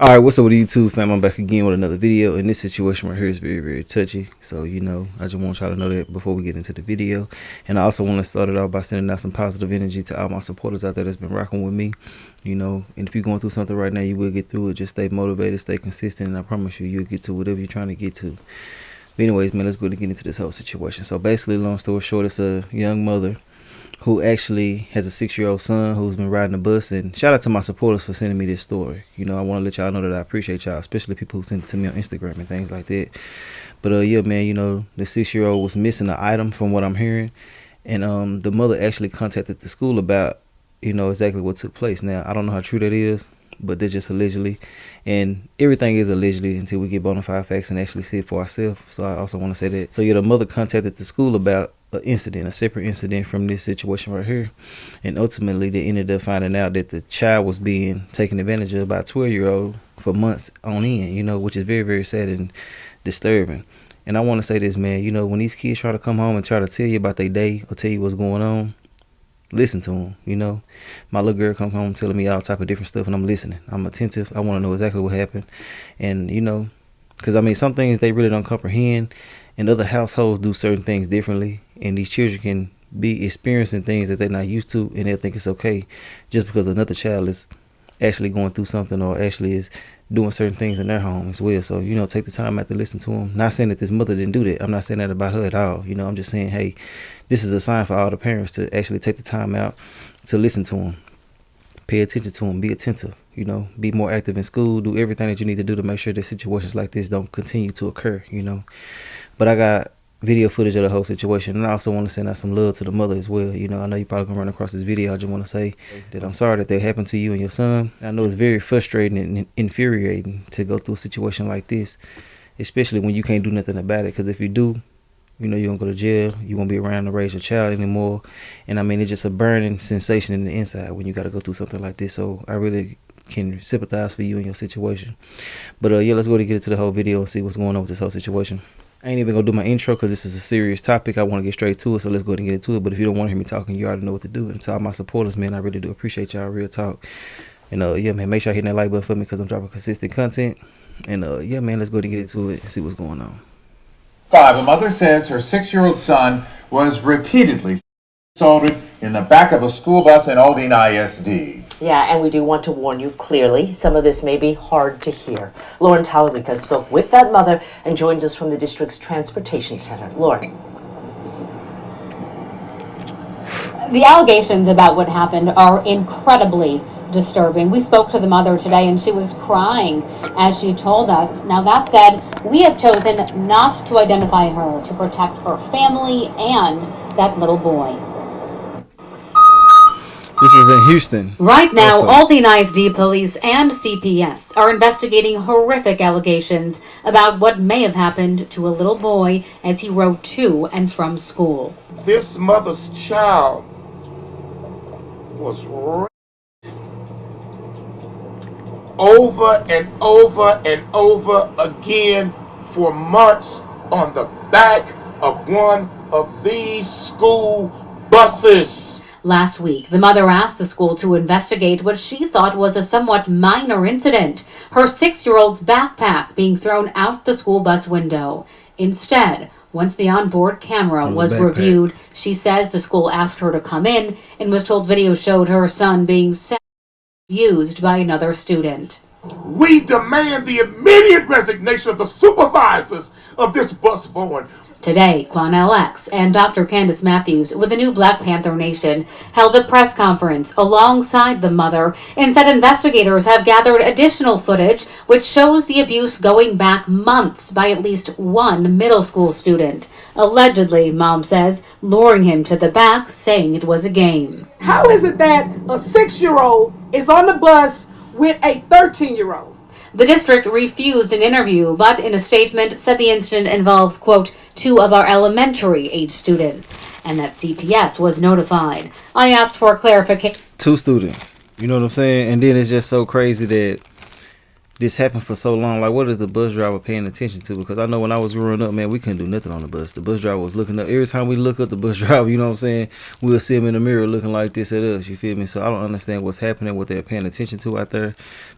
Alright, what's up with YouTube fam? I'm back again with another video, and this situation right here is very touchy. So, I just want y'all to know that before we get into the video. And I also want to start it off by sending out some positive energy to all my supporters out there that's been rocking with me. And if you're going through something right now, you will get through it. Just stay motivated, stay consistent, and I promise you, you'll get to whatever you're trying to get to. But anyways, man, let's go to get into this whole situation. So basically, long story short, it's a young mother who actually has a 6-year-old son who's been riding the bus. And shout out to my supporters for sending me this story. I want to let y'all know that I appreciate y'all, especially people who send it to me on Instagram and things like that. But yeah, man, the 6-year-old was missing an item from what I'm hearing. And the mother actually contacted the school about, exactly what took place. Now, I don't know how true that is, but they're just allegedly. And everything is allegedly until we get bona fide facts and actually see it for ourselves. So I also want to say that. So yeah, the mother contacted the school about a separate incident from this situation right here, and ultimately they ended up finding out that the child was being taken advantage of by a 12-year-old for months on end, which is very sad and disturbing. And I want to say this, man, when these kids try to come home and try to tell you about their day or tell you what's going on, listen to them. My little girl come home telling me all type of different stuff, and I'm listening. I'm attentive. I want to know exactly what happened. And because some things they really don't comprehend, and other households do certain things differently, and these children can be experiencing things that they're not used to, and they'll think it's okay just because another child is actually going through something or actually is doing certain things in their home as well. So take the time out to listen to them. Not saying that this mother didn't do that. I'm not saying that about her at all. I'm just saying, hey, this is a sign for all the parents to actually take the time out to listen to them, pay attention to them, be attentive, be more active in school, do everything that you need to do to make sure that situations like this don't continue to occur. But I got video footage of the whole situation, and I also want to send out some love to the mother as well. I know you probably gonna run across this video. I just want to say that I'm sorry that that happened to you and your son. I know it's very frustrating and infuriating to go through a situation like this, especially when you can't do nothing about it. Because if you do, you're gonna go to jail. You won't be around to raise your child anymore. And it's just a burning sensation in the inside when you got to go through something like this. So I really can sympathize for you and your situation. But yeah, let's go to get into the whole video and see what's going on with this whole situation. I ain't even gonna do my intro because this is a serious topic. I want to get straight to it, so let's go ahead and get into it. But if you don't want to hear me talking, you already know what to do. And to all my supporters, man, I really do appreciate y'all. Real talk. And yeah, man, make sure I hit that like button for me because I'm dropping consistent content. And yeah, man, let's go ahead and get into it and see what's going on. A mother says her 6-year-old son was repeatedly assaulted in the back of a school bus in Aldine ISD. Yeah, and we do want to warn you clearly, some of this may be hard to hear. Lauren Talarico spoke with that mother and joins us from the district's transportation center. Lauren. The allegations about what happened are incredibly disturbing. We spoke to the mother today and she was crying as she told us. Now that said, we have chosen not to identify her to protect her family and that little boy. This was in Houston. Right now, Aldine ISD police and CPS are investigating horrific allegations about what may have happened to a little boy as he rode to and from school. This mother's child was raped over and over again for months on the back of one of these school buses. Last week, the mother asked the school to investigate what she thought was a somewhat minor incident, her 6-year-old's backpack being thrown out the school bus window. Instead, once the onboard camera was reviewed, she says the school asked her to come in and was told video showed her son being used by another student. We demand the immediate resignation of the supervisors of this bus board. Today, Quan LX and Dr. Candace Matthews with the new Black Panther Nation held a press conference alongside the mother and said investigators have gathered additional footage which shows the abuse going back months by at least one middle school student. Allegedly, Mom says, luring him to the back, saying it was a game. How is it that a 6-year-old is on the bus with a 13-year-old? The district refused an interview, but in a statement said the incident involves, quote, 2 of our elementary age students, and that CPS was notified. I asked for clarification. 2 students, you know what I'm saying? And then it's just so crazy that this happened for so long. Like, what is the bus driver paying attention to? Because I know when I was growing up, man, we couldn't do nothing on the bus. The bus driver was looking up. Every time we look up the bus driver, you know what I'm saying, we'll see him in the mirror looking like this at us, you feel me? So I don't understand what's happening, what they're paying attention to out there.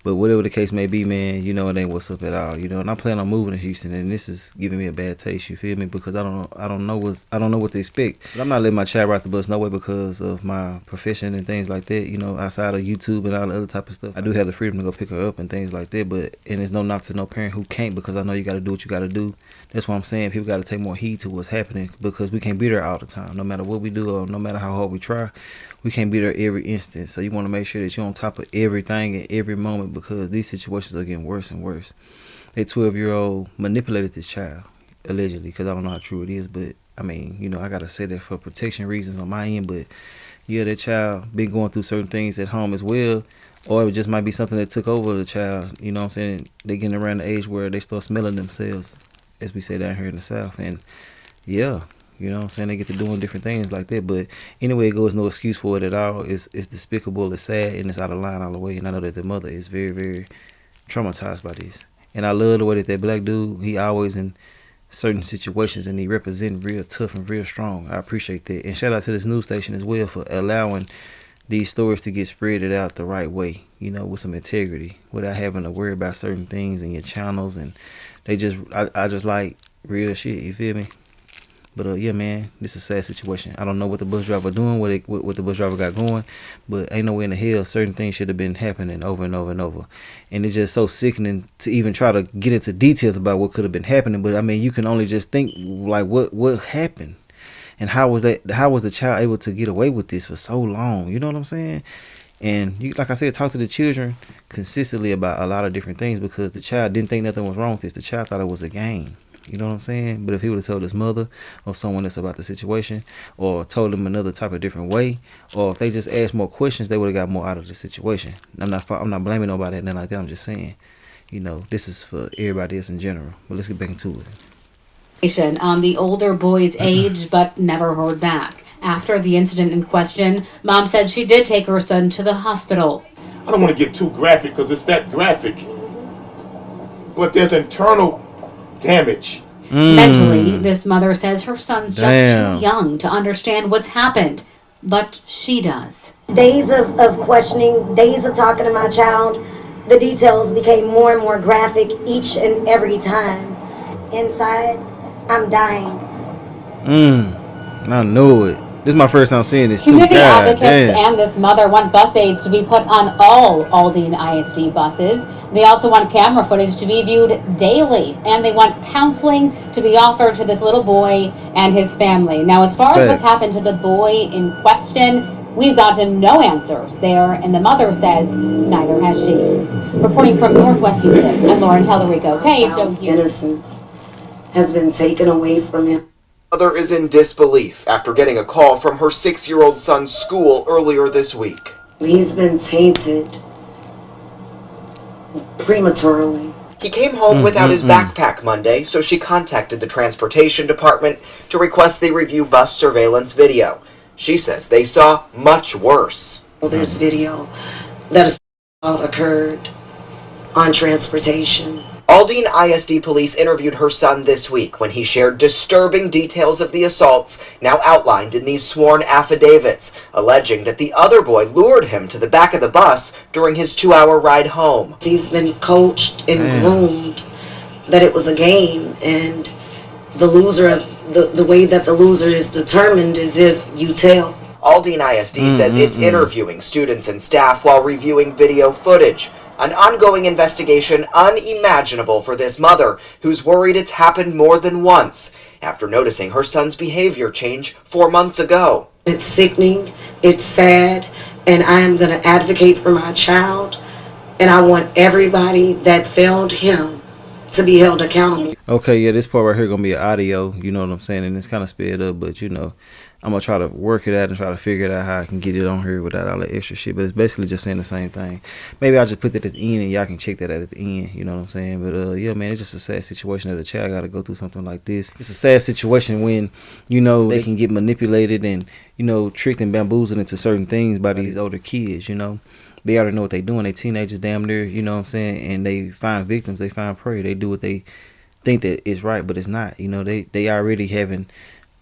But whatever the case may be, man, you know, it ain't what's up at all, you know. And I plan on moving to Houston, and this is giving me a bad taste, you feel me? Because I don't know what to expect. But I'm not letting my child ride the bus no way because of my profession and things like that, you know, outside of YouTube and all the other type of stuff. I do have the freedom to go pick her up and things like that, but and there's no knock to no parent who can't, because I know you got to do what you got to do. That's what I'm saying. People got to take more heed to what's happening, because we can't be there all the time. No matter what we do or no matter how hard we try, we can't be there every instant. So you want to make sure that you're on top of everything at every moment, because these situations are getting worse and worse. A 12-year-old manipulated this child, allegedly, because I don't know how true it is, but I mean, you know, I got to say that for protection reasons on my end. But yeah, that child been going through certain things at home as well. Or it just might be something that took over the child. You know what I'm saying? They getting around the age where they start smelling themselves, as we say down here in the South. And yeah, you know what I'm saying? They get to doing different things like that. But anyway, it goes no excuse for it at all. It's despicable, it's sad, and it's out of line all the way. And I know that the mother is very, very traumatized by this. And I love the way that black dude, he always in certain situations, and he represent real tough and real strong. I appreciate that. And shout out to this news station as well for allowing these stories to get spreaded out the right way, you know, with some integrity, without having to worry about certain things in your channels. And they just, I just like real shit, you feel me? But yeah, man, this is a sad situation. I don't know what the bus driver doing, what the bus driver got going, but ain't no way in the hell certain things should have been happening over and over and over. And it's just so sickening to even try to get into details about what could have been happening. But I mean, you can only just think like what happened. And how was the child able to get away with this for so long? You know what I'm saying? And you, like I said, talk to the children consistently about a lot of different things, because the child didn't think nothing was wrong with this. The child thought it was a game. You know what I'm saying? But if he would have told his mother or someone else about the situation, or told them another type of different way, or if they just asked more questions, they would have got more out of the situation. I'm not blaming nobody and nothing like that. I'm just saying, you know, this is for everybody else in general. But let's get back into it. On the older boy's age, but never heard back. After the incident in question, mom said she did take her son to the hospital. I don't want to get too graphic because it's that graphic, but there's internal damage. Mentally, this mother says her son's just too young to understand what's happened, but she does. Days of questioning, days of talking to my child, the details became more and more graphic each and every time. Inside, I'm dying. I knew it. This is my first time seeing this too. Community advocates and this mother want bus aids to be put on all Aldine ISD buses. They also want camera footage to be viewed daily, and they want counseling to be offered to this little boy and his family. Now, as far as what's happened to the boy in question, we've gotten no answers there, and the mother says neither has she. Reporting from Northwest Houston, I'm Lauren Tellerico. Child's innocence has been taken away from him. Mother is in disbelief after getting a call from her 6-year-old son's school earlier this week. He's been tainted prematurely. He came home without his backpack Monday, so she contacted the transportation department to request they review bus surveillance video. She says they saw much worse. Well, there's video that occurred on transportation. Aldine ISD police interviewed her son this week when he shared disturbing details of the assaults now outlined in these sworn affidavits, alleging that the other boy lured him to the back of the bus during his 2-hour ride home. He's been coached and groomed that it was a game, and the loser, the way that the loser is determined is if you tell. Aldine ISD says it's interviewing students and staff while reviewing video footage. An ongoing investigation unimaginable for this mother who's worried it's happened more than once after noticing her son's behavior change 4 months ago. It's sickening, it's sad, and I am going to advocate for my child, and I want everybody that failed him to be held accountable. Okay, yeah, this part right here gonna be an audio, you know what I'm saying, and it's kind of sped up, but you know, I'm gonna try to work it out and try to figure it out how I can get it on here without all the extra shit. But it's basically just saying the same thing. Maybe I'll just put that at the end and y'all can check that out at the end, you know what I'm saying. But yeah, man, it's just a sad situation that a child gotta go through something like this. It's a sad situation when, you know, they can get manipulated and, you know, tricked and bamboozled into certain things by these older kids, you know. they already know what they doing. They teenagers damn near, you know what I'm saying? And they find victims, they find prey. They do what they think that is right, but it's not. You know, they already having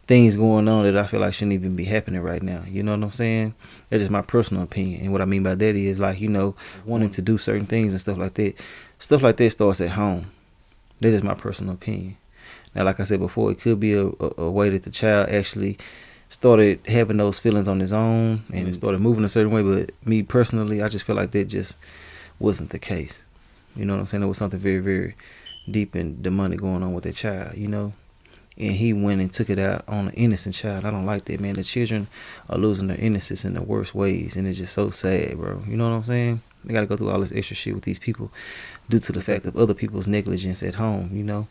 things going on that I feel like shouldn't even be happening right now. You know what I'm saying? That's just my personal opinion. And what I mean by that is, like, you know, wanting to do certain things and stuff like that. Stuff like that starts at home. That's just my personal opinion. Now, like I said before, it could be a way that the child actually started having those feelings on his own and it started moving a certain way. But me personally, I just feel like that just wasn't the case. You know what I'm saying? There was something very, very deep and demonic going on with that child, you know? And he went and took it out on an innocent child. I don't like that, man. The children are losing their innocence in the worst ways, and it's just so sad, bro. You know what I'm saying? They got to go through all this extra shit with these people due to the fact of other people's negligence at home, you know?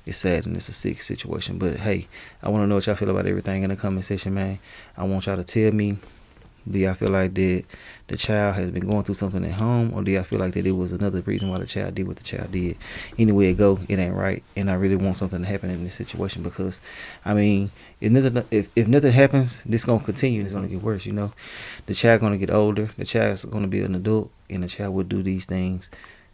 It's sad and it's a sick situation. But, hey, I want to know what y'all feel about everything in the comment section, man. I want y'all to tell me, do y'all feel like that the child has been going through something at home, or do y'all feel like that it was another reason why the child did what the child did? Anyway it go, it ain't right, and I really want something to happen in this situation because, I mean, if nothing happens, this gonna continue. It's gonna get worse. You know, the child gonna get older. The child's gonna be an adult, and the child will do these things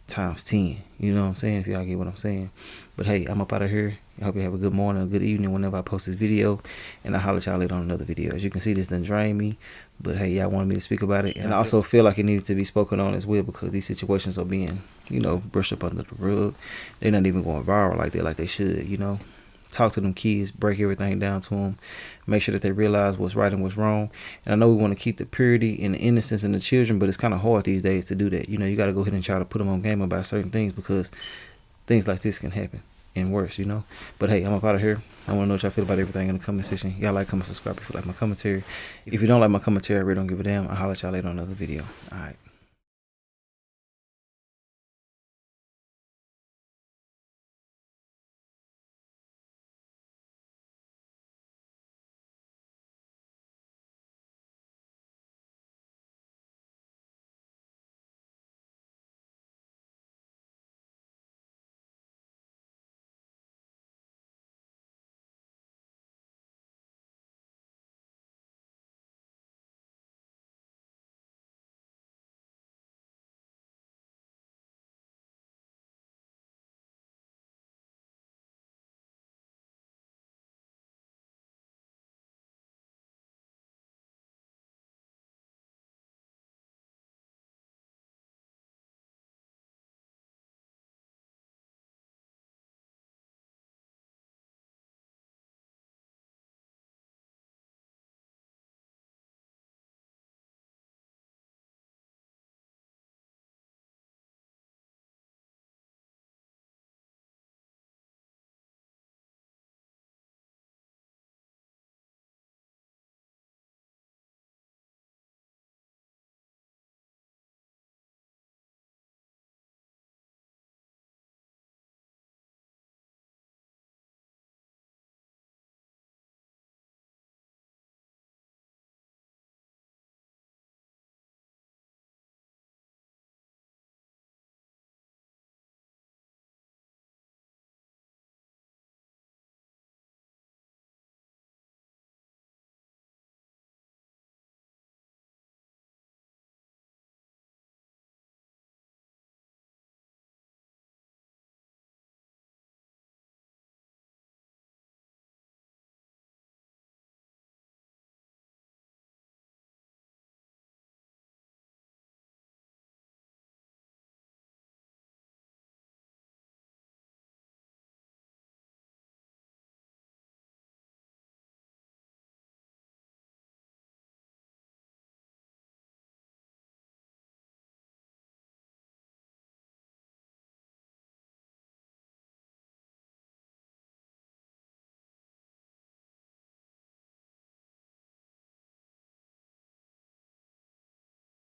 times 10. You know what I'm saying? If y'all get what I'm saying. But hey, I'm up out of here. I hope you have a good morning or good evening whenever I post this video, and I'll holler at y'all later on another video. As you can see, this done drain me, but hey, y'all wanted me to speak about it, and I also feel like it needed to be spoken on as well because these situations are being, you know, brushed up under the rug. They're not even going viral like they should, you know. Talk to them kids, break everything down to them, make sure that they realize what's right and what's wrong. And I know we want to keep the purity and the innocence in the children, but it's kind of hard these days to do that. You know, you got to go ahead and try to put them on game about certain things because things like this can happen and worse, you know. But hey, I'm up out of here. I want to know what y'all feel about everything in the comment section. Y'all like, comment, subscribe if you like my commentary. If you don't like my commentary, I really don't give a damn. I'll holler at y'all later on another video. All right.